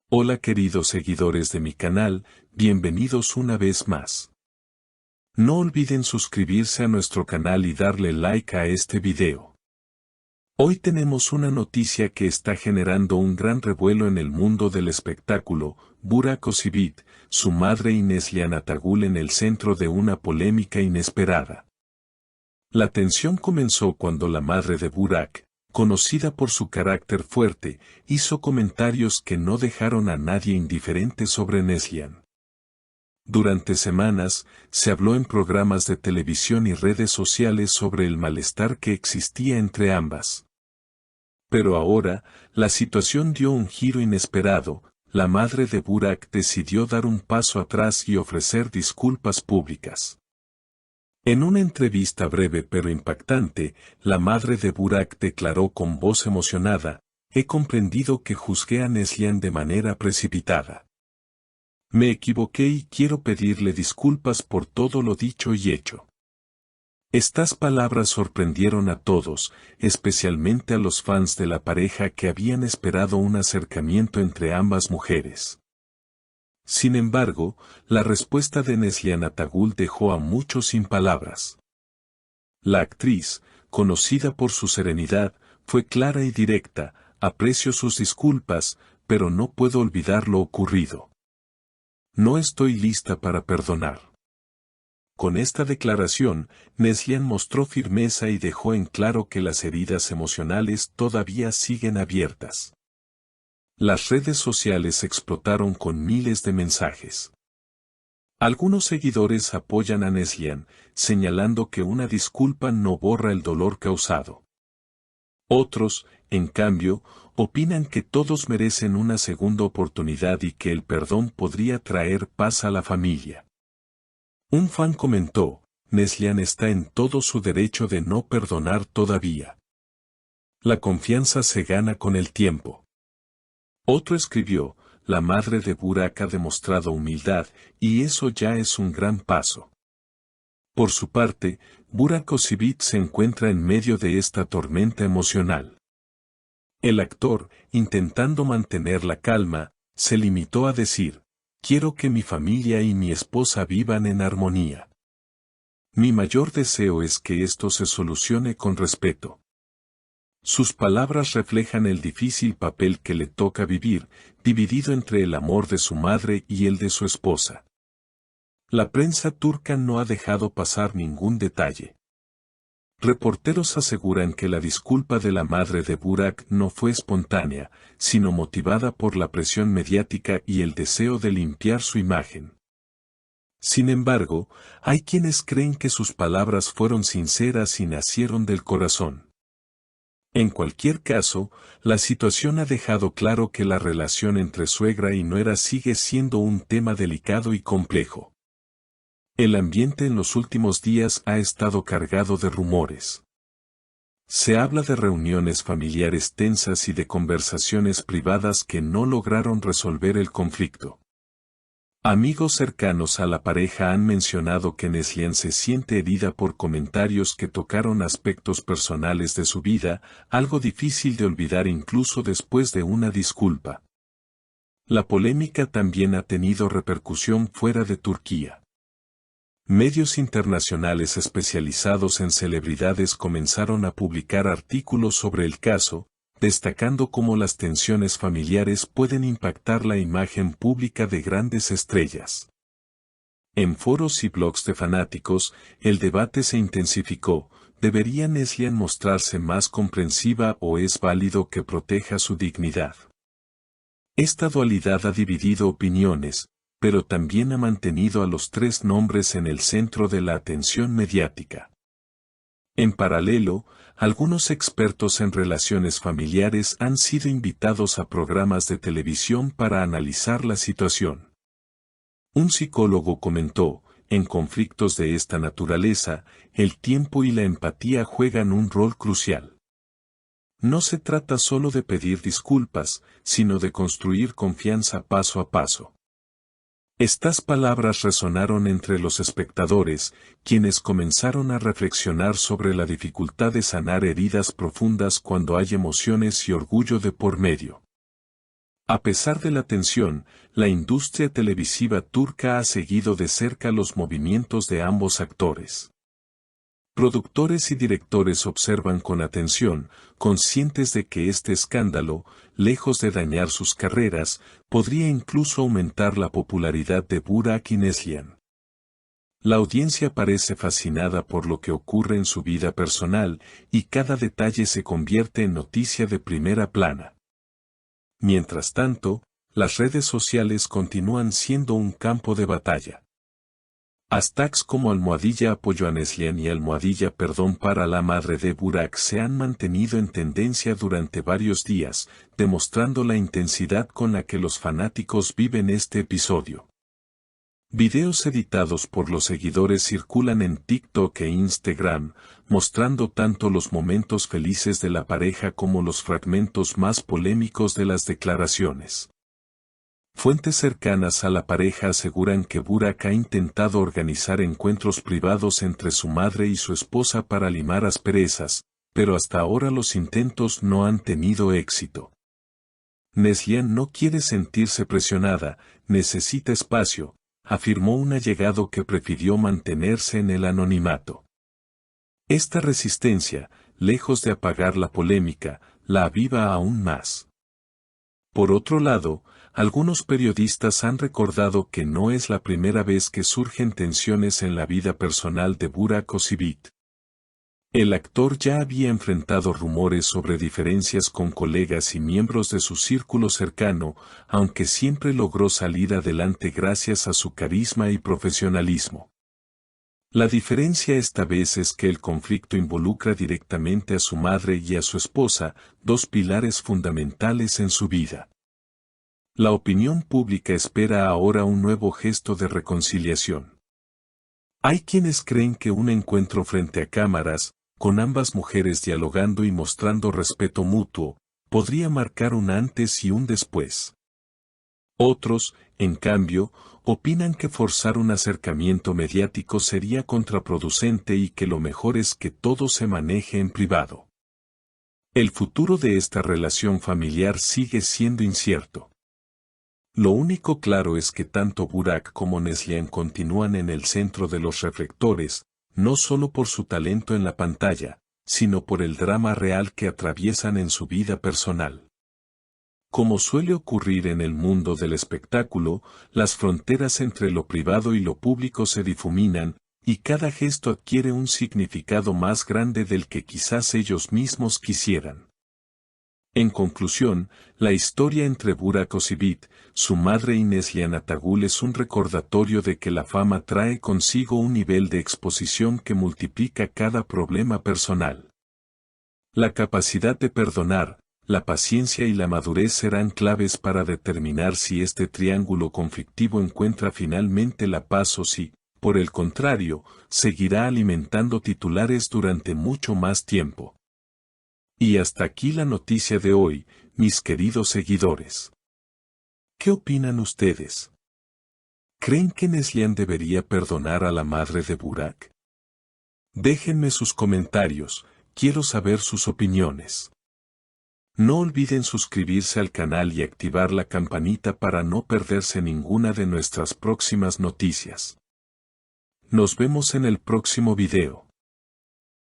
Hola queridos seguidores de mi canal, bienvenidos una vez más. No olviden suscribirse a nuestro canal y darle like a este video. Hoy tenemos una noticia que está generando un gran revuelo en el mundo del espectáculo. Burak Özçivit, su madre Neslihan Atagül en el centro de una polémica inesperada. La tensión comenzó cuando la madre de Burak, conocida por su carácter fuerte, hizo comentarios que no dejaron a nadie indiferente sobre Neslihan. Durante semanas, se habló en programas de televisión y redes sociales sobre el malestar que existía entre ambas. Pero ahora, la situación dio un giro inesperado. La madre de Burak decidió dar un paso atrás y ofrecer disculpas públicas. En una entrevista breve pero impactante, la madre de Burak declaró con voz emocionada: «He comprendido que juzgué a Neslihan de manera precipitada. Me equivoqué y quiero pedirle disculpas por todo lo dicho y hecho». Estas palabras sorprendieron a todos, especialmente a los fans de la pareja que habían esperado un acercamiento entre ambas mujeres. Sin embargo, la respuesta de Neslihan Atagül dejó a muchos sin palabras. La actriz, conocida por su serenidad, fue clara y directa: «Aprecio sus disculpas, pero no puedo olvidar lo ocurrido. No estoy lista para perdonar». Con esta declaración, Neslihan mostró firmeza y dejó en claro que las heridas emocionales todavía siguen abiertas. Las redes sociales explotaron con miles de mensajes. Algunos seguidores apoyan a Neslihan, señalando que una disculpa no borra el dolor causado. Otros, en cambio, opinan que todos merecen una segunda oportunidad y que el perdón podría traer paz a la familia. Un fan comentó: «Neslihan está en todo su derecho de no perdonar todavía. La confianza se gana con el tiempo». Otro escribió: «La madre de Burak ha demostrado humildad, y eso ya es un gran paso». Por su parte, Burak Özçivit se encuentra en medio de esta tormenta emocional. El actor, intentando mantener la calma, se limitó a decir: «Quiero que mi familia y mi esposa vivan en armonía. Mi mayor deseo es que esto se solucione con respeto». Sus palabras reflejan el difícil papel que le toca vivir, dividido entre el amor de su madre y el de su esposa. La prensa turca no ha dejado pasar ningún detalle. Reporteros aseguran que la disculpa de la madre de Burak no fue espontánea, sino motivada por la presión mediática y el deseo de limpiar su imagen. Sin embargo, hay quienes creen que sus palabras fueron sinceras y nacieron del corazón. En cualquier caso, la situación ha dejado claro que la relación entre suegra y nuera sigue siendo un tema delicado y complejo. El ambiente en los últimos días ha estado cargado de rumores. Se habla de reuniones familiares tensas y de conversaciones privadas que no lograron resolver el conflicto. Amigos cercanos a la pareja han mencionado que Neslihan se siente herida por comentarios que tocaron aspectos personales de su vida, algo difícil de olvidar incluso después de una disculpa. La polémica también ha tenido repercusión fuera de Turquía. Medios internacionales especializados en celebridades comenzaron a publicar artículos sobre el caso, destacando cómo las tensiones familiares pueden impactar la imagen pública de grandes estrellas. En foros y blogs de fanáticos, el debate se intensificó: ¿debería Neslihan mostrarse más comprensiva o es válido que proteja su dignidad? Esta dualidad ha dividido opiniones, pero también ha mantenido a los tres nombres en el centro de la atención mediática. En paralelo, algunos expertos en relaciones familiares han sido invitados a programas de televisión para analizar la situación. Un psicólogo comentó: «En conflictos de esta naturaleza, el tiempo y la empatía juegan un rol crucial. No se trata solo de pedir disculpas, sino de construir confianza paso a paso». Estas palabras resonaron entre los espectadores, quienes comenzaron a reflexionar sobre la dificultad de sanar heridas profundas cuando hay emociones y orgullo de por medio. A pesar de la tensión, la industria televisiva turca ha seguido de cerca los movimientos de ambos actores. Productores y directores observan con atención, conscientes de que este escándalo, lejos de dañar sus carreras, podría incluso aumentar la popularidad de Burak y Neslihan. La audiencia parece fascinada por lo que ocurre en su vida personal, y cada detalle se convierte en noticia de primera plana. Mientras tanto, las redes sociales continúan siendo un campo de batalla. Hashtags como #apoyo a Neslihan y #perdón para la madre de Burak se han mantenido en tendencia durante varios días, demostrando la intensidad con la que los fanáticos viven este episodio. Videos editados por los seguidores circulan en TikTok e Instagram, mostrando tanto los momentos felices de la pareja como los fragmentos más polémicos de las declaraciones. Fuentes cercanas a la pareja aseguran que Burak ha intentado organizar encuentros privados entre su madre y su esposa para limar asperezas, pero hasta ahora los intentos no han tenido éxito. Neslihan no quiere sentirse presionada, necesita espacio, afirmó un allegado que prefirió mantenerse en el anonimato. Esta resistencia, lejos de apagar la polémica, la aviva aún más. Por otro lado, algunos periodistas han recordado que no es la primera vez que surgen tensiones en la vida personal de Burak Özçivit. El actor ya había enfrentado rumores sobre diferencias con colegas y miembros de su círculo cercano, aunque siempre logró salir adelante gracias a su carisma y profesionalismo. La diferencia esta vez es que el conflicto involucra directamente a su madre y a su esposa, dos pilares fundamentales en su vida. La opinión pública espera ahora un nuevo gesto de reconciliación. Hay quienes creen que un encuentro frente a cámaras, con ambas mujeres dialogando y mostrando respeto mutuo, podría marcar un antes y un después. Otros, en cambio, opinan que forzar un acercamiento mediático sería contraproducente y que lo mejor es que todo se maneje en privado. El futuro de esta relación familiar sigue siendo incierto. Lo único claro es que tanto Burak como Neslihan continúan en el centro de los reflectores, no solo por su talento en la pantalla, sino por el drama real que atraviesan en su vida personal. Como suele ocurrir en el mundo del espectáculo, las fronteras entre lo privado y lo público se difuminan, y cada gesto adquiere un significado más grande del que quizás ellos mismos quisieran. En conclusión, la historia entre Burak Özçivit, su madre y Neslihan Atagül es un recordatorio de que la fama trae consigo un nivel de exposición que multiplica cada problema personal. La capacidad de perdonar, la paciencia y la madurez serán claves para determinar si este triángulo conflictivo encuentra finalmente la paz o si, por el contrario, seguirá alimentando titulares durante mucho más tiempo. Y hasta aquí la noticia de hoy, mis queridos seguidores. ¿Qué opinan ustedes? ¿Creen que Neslihan debería perdonar a la madre de Burak? Déjenme sus comentarios, quiero saber sus opiniones. No olviden suscribirse al canal y activar la campanita para no perderse ninguna de nuestras próximas noticias. Nos vemos en el próximo video.